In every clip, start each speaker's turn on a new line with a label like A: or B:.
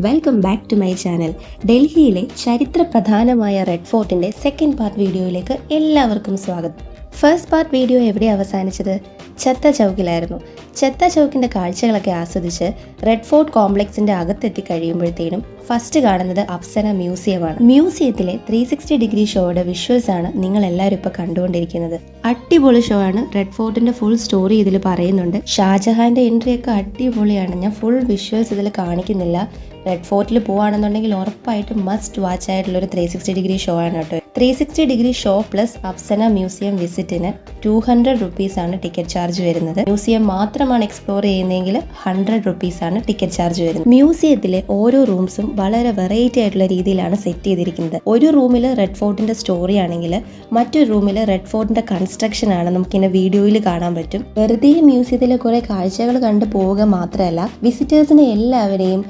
A: Welcome back to my channel. ഡൽഹിയിലെ ചരിത്ര പ്രധാനമായ റെഡ് ഫോർട്ടിൻ്റെ സെക്കൻഡ് പാർട്ട് വീഡിയോയിലേക്ക് എല്ലാവർക്കും സ്വാഗതം. ഫസ്റ്റ് പാർട്ട് വീഡിയോ എവിടെ അവസാനിച്ചത്? ഛത്ത ചൗക്കിലായിരുന്നു. ഛത്ത ചൗക്കിൻ്റെ കാഴ്ചകളൊക്കെ ആസ്വദിച്ച് റെഡ് ഫോർട്ട് കോംപ്ലക്സിൻ്റെ അകത്തെത്തി കഴിയുമ്പോഴത്തേനും ഫസ്റ്റ് കാണുന്നത് അപ്സര മ്യൂസിയമാണ്. മ്യൂസിയത്തിലെ 360 ഡിഗ്രി ഷോയുടെ വിഷ്വൽസ് ആണ് നിങ്ങൾ എല്ലാവരും ഇപ്പോൾ കണ്ടുകൊണ്ടിരിക്കുന്നത്. അടിപൊളി ഷോ ആണ്. റെഡ് ഫോർട്ടിൻ്റെ ഫുൾ സ്റ്റോറി ഇതിൽ പറയുന്നുണ്ട്. ഷാജഹാൻ്റെ എൻട്രി ഒക്കെ അടിപൊളിയാണ്. ഞാൻ ഫുൾ വിഷ്വൽസ് ഇതിൽ കാണിക്കുന്നില്ല. റെഡ് ഫോർട്ടിൽ പോവുകയാണെന്നുണ്ടെങ്കിൽ ഉറപ്പായിട്ടും മസ്റ്റ് വാച്ച് ആയിട്ടുള്ള ഒരു 360 ഡിഗ്രി ഷോ ആണ് കേട്ടോ. 360 degree show plus Apsara museum വിസിറ്റിന് 200 റുപ്പീസാണ് ടിക്കറ്റ് ചാർജ് വരുന്നത്. മ്യൂസിയം മാത്രമാണ് എക്സ്പ്ലോർ ചെയ്യുന്നതെങ്കിൽ 100 റുപ്പീസാണ് ടിക്കറ്റ് ചാർജ് വരുന്നത്. മ്യൂസിയത്തിലെ ഓരോ റൂംസും വളരെ വെറൈറ്റി ആയിട്ടുള്ള രീതിയിലാണ് സെറ്റ് ചെയ്തിരിക്കുന്നത്. ഒരു റൂമിൽ റെഡ് ഫോർട്ടിന്റെ സ്റ്റോറി ആണെങ്കിൽ മറ്റൊരു റൂമിൽ റെഡ് ഫോർട്ടിന്റെ കൺസ്ട്രക്ഷൻ ആണ് നമുക്കിങ്ങനെ വീഡിയോയിൽ കാണാൻ പറ്റും. വെറുതെ മ്യൂസിയത്തിലെ കുറെ കാഴ്ചകൾ കണ്ടു പോവുക മാത്രമല്ല, വിസിറ്റേഴ്സിനെ എല്ലാവരെയും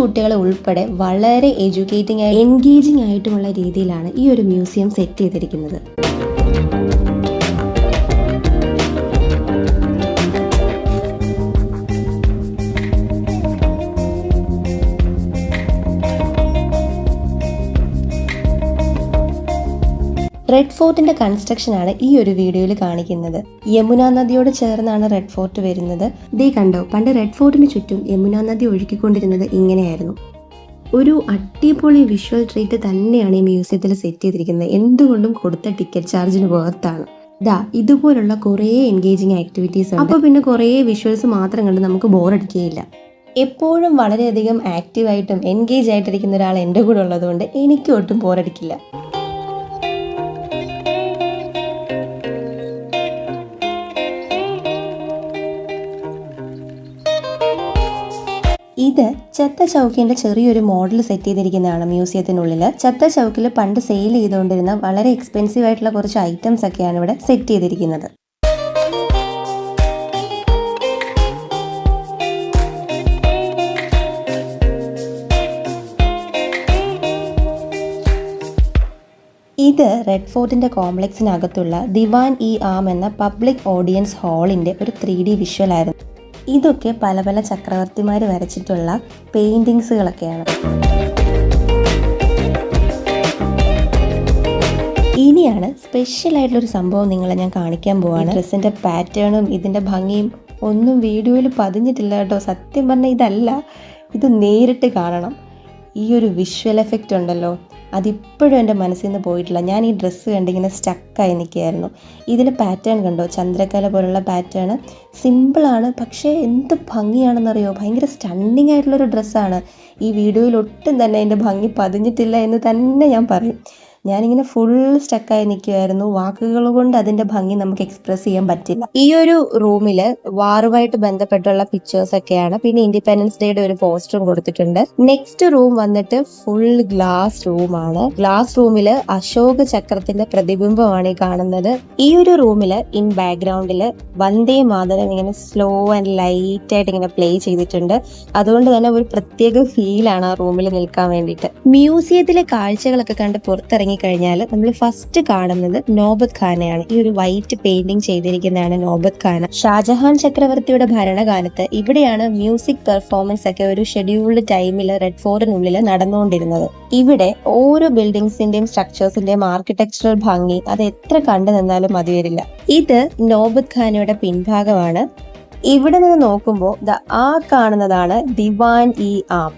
A: കുട്ടികളെ ഉൾപ്പെടെ വളരെ എഡ്യൂക്കേറ്റിംഗ് എൻഗേജിംഗ് ആയിട്ടുള്ള രീതിയിലാണ് ഈ ഒരു മ്യൂസിയം സെറ്റ് ചെയ്തിരിക്കുന്നത്. റെഡ് ഫോർട്ടിന്റെ കൺസ്ട്രക്ഷൻ ആണ് ഈ ഒരു വീഡിയോയിൽ കാണിക്കുന്നത്. യമുന നദിയോട് ചേർന്നാണ് റെഡ് ഫോർട്ട് വരുന്നത്. ദേ കണ്ടോ, പണ്ട് റെഡ് ഫോർട്ടിന് ചുറ്റും യമുന നദി ഒഴുകിക്കൊണ്ടിരുന്നത് ഇങ്ങനെയായിരുന്നു. ഒരു അടിപൊളി വിഷ്വൽ ട്രീറ്റ് തന്നെയാണ് ഈ മ്യൂസിയത്തിൽ സെറ്റ് ചെയ്തിരിക്കുന്നത്. എന്തുകൊണ്ടും കൊടുത്ത ടിക്കറ്റ് ചാർജിന് വേർത്താണ്. ഇതുപോലുള്ള കുറേ എൻഗേജിങ് ആക്ടിവിറ്റീസ് ഉണ്ട്. അപ്പോൾ പിന്നെ കുറേ വിഷ്വൽസ് മാത്രം കണ്ട് നമുക്ക് ബോറടിക്കുകയില്ല. എപ്പോഴും വളരെയധികം ആക്റ്റീവായിട്ടും എൻഗേജ് ആയിട്ടിരിക്കുന്ന ഒരാൾ എൻ്റെ കൂടെ ഉള്ളതുകൊണ്ട് എനിക്ക് ഒട്ടും ബോറടിക്കില്ല. ഇത് ഛത്ത ചൗക്കിന്റെ ചെറിയൊരു മോഡൽ സെറ്റ് ചെയ്തിരിക്കുന്നതാണ് മ്യൂസിയത്തിനുള്ളിൽ. ഛത്ത ചൗക്കിൽ പണ്ട് സെയിൽ ചെയ്തുകൊണ്ടിരുന്ന വളരെ എക്സ്പെൻസീവ് ആയിട്ടുള്ള കുറച്ച് ഐറ്റംസ് ഒക്കെയാണ് ഇവിടെ സെറ്റ് ചെയ്തിരിക്കുന്നത്. ഇത് റെഡ് ഫോർട്ടിന്റെ കോംപ്ലക്സിനകത്തുള്ള ദിവാൻ ഇ ആം എന്ന പബ്ലിക് ഓഡിയൻസ് ഹാളിന്റെ ഒരു 3D വിഷ്വൽ ആയിരുന്നു. ഇതൊക്കെ പല പല ചക്രവർത്തിമാർ വരച്ചിട്ടുള്ള പെയിന്റിങ്സുകളൊക്കെയാണ്. ഇനിയാണ് സ്പെഷ്യൽ ആയിട്ടുള്ളൊരു സംഭവം നിങ്ങളെ ഞാൻ കാണിക്കാൻ പോവാണ്. ഡ്രസ്സിന്റെ പാറ്റേണും ഇതിന്റെ ഭംഗിയും ഒന്നും വീഡിയോയിൽ പതിഞ്ഞിട്ടില്ല കേട്ടോ. സത്യം പറഞ്ഞാൽ ഇതല്ല, ഇത് നേരിട്ട് കാണണം. ഈ ഒരു വിഷ്വൽ എഫക്റ്റ് ഉണ്ടല്ലോ, അതിപ്പോഴും എൻ്റെ മനസ്സിൽ നിന്ന് പോയിട്ടില്ല. ഞാൻ ഈ ഡ്രസ്സ് കണ്ടിങ്ങനെ സ്റ്റക്കായി നിൽക്കുകയായിരുന്നു. ഇതിൽ പാറ്റേൺ കണ്ടോ, ചന്ദ്രക്കല പോലുള്ള പാറ്റേൺ. സിമ്പിളാണ്, പക്ഷേ എന്ത് ഭംഗിയാണെന്നറിയോ. ഭയങ്കര സ്റ്റണ്ണിങ് ആയിട്ടുള്ളൊരു ഡ്രസ്സാണ്. ഈ വീഡിയോയിൽ ഒട്ടും തന്നെ അതിൻ്റെ ഭംഗി പതിഞ്ഞിട്ടില്ല എന്ന് തന്നെ ഞാൻ പറയും. ഞാനിങ്ങനെ ഫുൾ സ്റ്റക്കായി നിൽക്കുമായിരുന്നു. വാക്കുകൾ കൊണ്ട് അതിൻ്റെ ഭംഗി നമുക്ക് എക്സ്പ്രസ് ചെയ്യാൻ പറ്റില്ല. ഈ ഒരു റൂമിൽ വാറുമായിട്ട് ബന്ധപ്പെട്ടുള്ള പിക്ചേഴ്സ് ഒക്കെയാണ്. പിന്നെ ഇൻഡിപെൻഡൻസ് ഡേയുടെ ഒരു പോസ്റ്ററും കൊടുത്തിട്ടുണ്ട്. നെക്സ്റ്റ് റൂം വന്നിട്ട് ഫുൾ ഗ്ലാസ് റൂമാണ്. ഗ്ലാസ് റൂമിൽ അശോക ചക്രത്തിന്റെ പ്രതിബിംബമാണ് ഈ കാണുന്നത്. ഈ ഒരു റൂമിൽ ഇൻ ബാക്ക്ഗ്രൗണ്ടിൽ വന്ദേ മാതരം ഇങ്ങനെ സ്ലോ ആൻഡ് ലൈറ്റ് ആയിട്ട് ഇങ്ങനെ പ്ലേ ചെയ്തിട്ടുണ്ട്. അതുകൊണ്ട് തന്നെ ഒരു പ്രത്യേക ഫീലാണ് ആ റൂമിൽ നിൽക്കാൻ വേണ്ടിയിട്ട്. മ്യൂസിയത്തിലെ കാഴ്ചകളൊക്കെ കണ്ട് പുറത്തിറങ്ങി കഴിഞ്ഞാൽ നമ്മൾ ഫസ്റ്റ് കാണുന്നത് നോബത് ഖാനയാണ്. ഈ ഒരു വൈറ്റ് പെയിന്റിംഗ് ചെയ്തിരിക്കുന്നതാണ് നോബത് ഖാന. ഷാജഹാൻ ചക്രവർത്തിയുടെ ഭരണകാലത്ത് ഇവിടെയാണ് മ്യൂസിക് പെർഫോമൻസ് ഒക്കെ ഒരു ഷെഡ്യൂൾഡ് ടൈമിൽ റെഡ് ഫോർട്ടിനുള്ളിൽ നടന്നുകൊണ്ടിരുന്നത്. ഇവിടെ ഓരോ ബിൽഡിങ്സിന്റെയും സ്ട്രക്ചേഴ്സിന്റെയും ആർക്കിടെക്ചറൽ ഭംഗി അത് എത്ര കണ്ടു നിന്നാലും മതി വരില്ല. ഇത് നോബത് ഖാനയുടെ പിൻഭാഗമാണ്. ഇവിടെ നിന്ന് നോക്കുമ്പോൾ ആ കാണുന്നതാണ് ദിവാൻ ഇ ആം,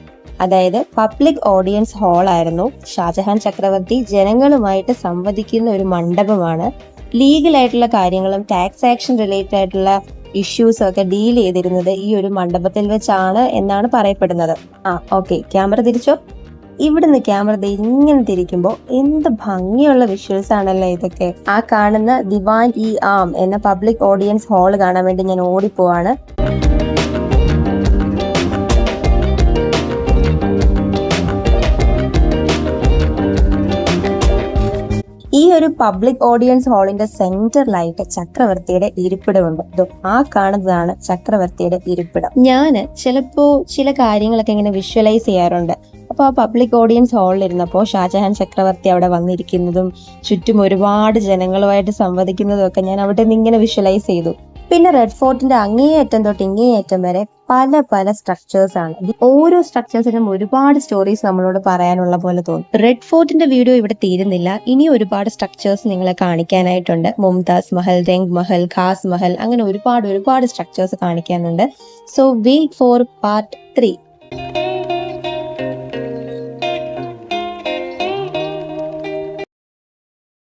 A: അതായത് പബ്ലിക് ഓഡിയൻസ് ഹാൾ ആയിരുന്നു. ഷാജഹാൻ ചക്രവർത്തി ജനങ്ങളുമായിട്ട് സംവദിക്കുന്ന ഒരു മണ്ഡപമാണ്. ലീഗലായിട്ടുള്ള കാര്യങ്ങളും ടാക്സ് ആക്ഷൻ റിലേറ്റഡ് ആയിട്ടുള്ള ഇഷ്യൂസും ഒക്കെ ഡീൽ ചെയ്തിരുന്നത് ഈ ഒരു മണ്ഡപത്തിൽ വെച്ചാണ് എന്നാണ് പറയപ്പെടുന്നത്. ഓക്കെ, ക്യാമറ തിരിച്ചോ. ഇവിടുന്ന് ക്യാമറ ഇങ്ങനെ തിരിക്കുമ്പോൾ എന്ത് ഭംഗിയുള്ള വിഷ്വൽസ് ആണല്ലോ ഇതൊക്കെ. ആ കാണുന്ന ദിവാൻ ഇ ആം എന്ന പബ്ലിക് ഓഡിയൻസ് ഹാൾ കാണാൻ വേണ്ടി ഞാൻ ഓടിപ്പോവാണ്. ഈ ഒരു പബ്ലിക് ഓഡിയൻസ് ഹാളിന്റെ സെന്ററിലായിട്ട് ചക്രവർത്തിയുടെ ഇരിപ്പിടമുണ്ട്. ആ കാണുന്നതാണ് ചക്രവർത്തിയുടെ ഇരിപ്പിടം. ഞാന് ചിലപ്പോ ചില കാര്യങ്ങളൊക്കെ ഇങ്ങനെ വിഷ്വലൈസ് ചെയ്യാറുണ്ട്. അപ്പൊ ആ പബ്ലിക് ഓഡിയൻസ് ഹാളിൽ ഇരുന്നപ്പോൾ ഷാജഹാൻ ചക്രവർത്തി അവിടെ വന്നിരിക്കുന്നതും ചുറ്റും ഒരുപാട് ജനങ്ങളുമായിട്ട് സംവദിക്കുന്നതും ഒക്കെ ഞാൻ അവിടെ നിന്ന് ഇങ്ങനെ വിഷ്വലൈസ് ചെയ്തു. പിന്നെ റെഡ് ഫോർട്ടിന്റെ അങ്ങേയറ്റം തൊട്ട് ഇങ്ങേയറ്റം വരെ പല പല സ്ട്രക്ചേഴ്സ് ആണ്. ഓരോ സ്ട്രക്ചേഴ്സിനും ഒരുപാട് സ്റ്റോറീസ് നമ്മളോട് പറയാനുള്ള പോലെ തോന്നും. റെഡ് ഫോർട്ടിന്റെ വീഡിയോ ഇവിടെ തീരുന്നില്ല. ഇനി ഒരുപാട് സ്ട്രക്ചേഴ്സ് നിങ്ങളെ കാണിക്കാനായിട്ടുണ്ട്. മുംതാസ് മഹൽ, രംഗ് മഹൽ, ഖാസ് മഹൽ, അങ്ങനെ ഒരുപാട് സ്ട്രക്ചേഴ്സ് കാണിക്കാനുണ്ട്. So wait for part 3.